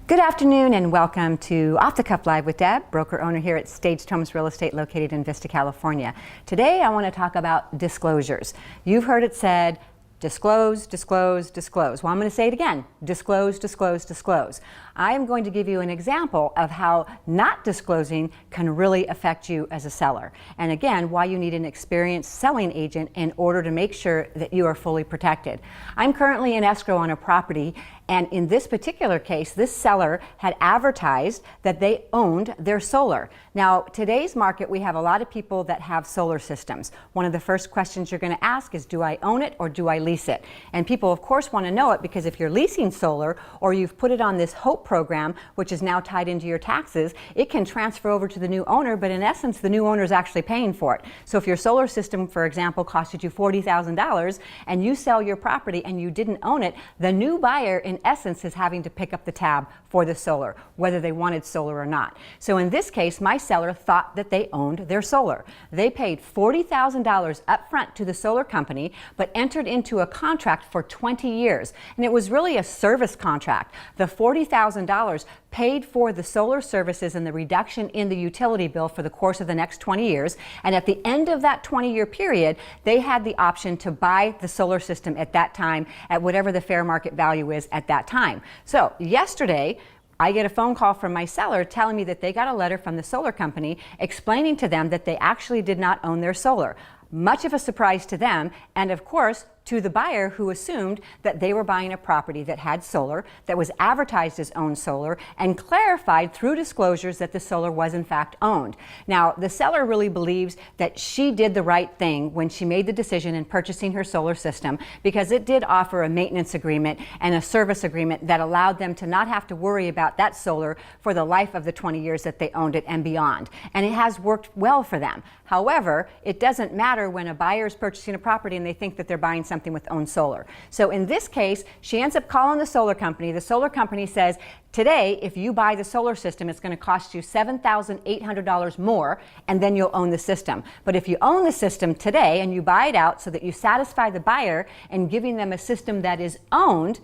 Good afternoon and welcome to Off the Cuff Live with Deb, broker owner here at Staged Homes Real Estate located in Vista, California. Today I want to talk about disclosures. You've heard it said, disclose, disclose, disclose. Well, I'm going to say it again. Disclose, disclose, disclose. I am going to give you an example of how not disclosing can really affect you as a seller. And again, why you need an experienced selling agent in order to make sure that you are fully protected. I'm currently in escrow on a property, and in this particular case, this seller had advertised that they owned their solar. Now, today's market, we have a lot of people that have solar systems. One of the first questions you're going to ask is, do I own it or do I lease it? And people, of course, want to know it because if you're leasing solar or you've put it on this HOPE program, which is now tied into your taxes, it can transfer over to the new owner, but in essence, the new owner is actually paying for it. So if your solar system, for example, costed you $40,000 and you sell your property and you didn't own it, the new buyer, in essence, is having to pick up the tab for the solar, whether they wanted solar or not. So in this case, my seller thought that they owned their solar. They paid $40,000 up front to the solar company, but entered into a contract for 20 years. And it was really a service contract. The $40,000 paid for the solar services and the reduction in the utility bill for the course of the next 20 years. And at the end of that 20-year period, they had the option to buy the solar system at that time at whatever the fair market value is at that time. So yesterday, I get a phone call from my seller telling me that they got a letter from the solar company explaining to them that they actually did not own their solar. Much of a surprise to them, and of course, to the buyer who assumed that they were buying a property that had solar, that was advertised as owned solar, and clarified through disclosures that the solar was in fact owned. Now, the seller really believes that she did the right thing when she made the decision in purchasing her solar system, because it did offer a maintenance agreement and a service agreement that allowed them to not have to worry about that solar for the life of the 20 years that they owned it and beyond. And it has worked well for them. However, it doesn't matter when a buyer is purchasing a property and they think that they're buying something with owned solar. So in this case, she ends up calling the solar company. The solar company says, today, if you buy the solar system, it's going to cost you $7,800 more, and then you'll own the system. But if you own the system today and you buy it out so that you satisfy the buyer and giving them a system that is owned,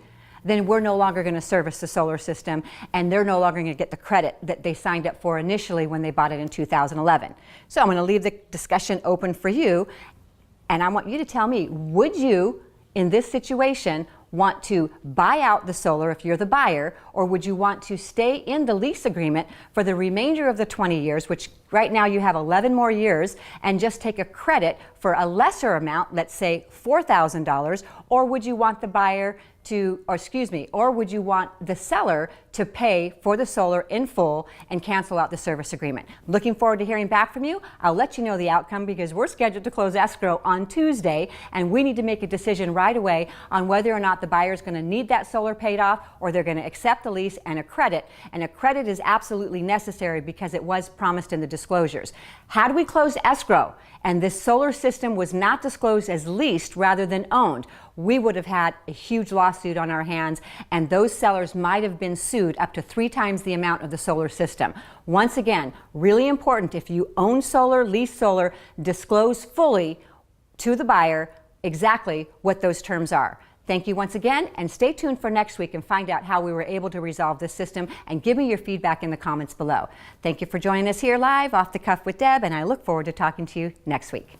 then we're no longer going to service the solar system, and they're no longer going to get the credit that they signed up for initially when they bought it in 2011. So I'm going to leave the discussion open for you, and I want you to tell me, would you, in this situation, want to buy out the solar if you're the buyer, or would you want to stay in the lease agreement for the remainder of the 20 years, which right now you have 11 more years, and just take a credit for a lesser amount, let's say $4,000, or would you want the buyer to, or would you want the seller to pay for the solar in full and cancel out the service agreement? Looking forward to hearing back from you. I'll let you know the outcome because we're scheduled to close escrow on Tuesday, and we need to make a decision right away on whether or not the buyer is going to need that solar paid off or they're going to accept the lease and a credit. And a credit is absolutely necessary because it was promised in the disclosures. Had we closed escrow and this solar system was not disclosed as leased rather than owned, we would have had a huge lawsuit on our hands, and those sellers might have been sued up to 3 times the amount of the solar system. Once again, really important, if you own solar, lease solar, disclose fully to the buyer exactly what those terms are. Thank you once again, and stay tuned for next week and find out how we were able to resolve this system, and give me your feedback in the comments below. Thank you for joining us here live, Off the Cuff with Deb, and I look forward to talking to you next week.